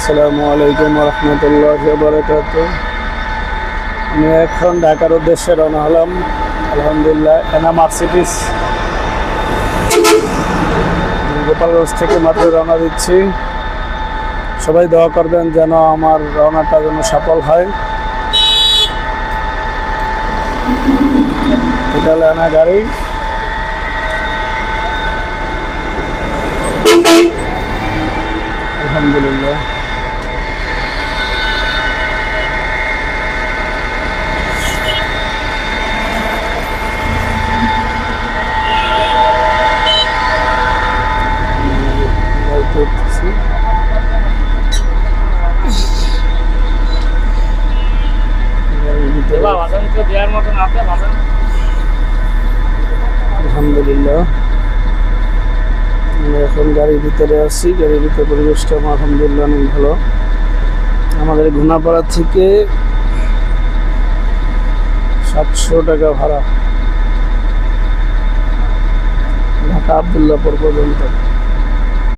আসসালামু আলাইকুম রহমতুল্লাহি ওয়া বারাকাতুহু। আমি এখন ঢাকার উদ্দেশ্যে রওনা হলাম। আলহামদুলিল্লাহ এনা মার্সিডিস গোপালগঞ্জ থেকে মাত্র রওনা দিচ্ছি। সবাই দোয়া করবেন যেন আমার রওনাটা যেন সফল হয়। এটা হলো এনা গাড়ি। আলহামদুলিল্লাহ আলহামদুলিল্লাহ আমরা এখন গাড়ির ভিতরে আছি। গাড়ির ভিতরে পরিবেশটা আলহামদুলিল্লাহ অনেক ভালো। আমাদের ঘুনাপাড়া থেকে 700 টাকা ভাড়া, ঢাকা আবদুল্লাহপুর পর্যন্ত।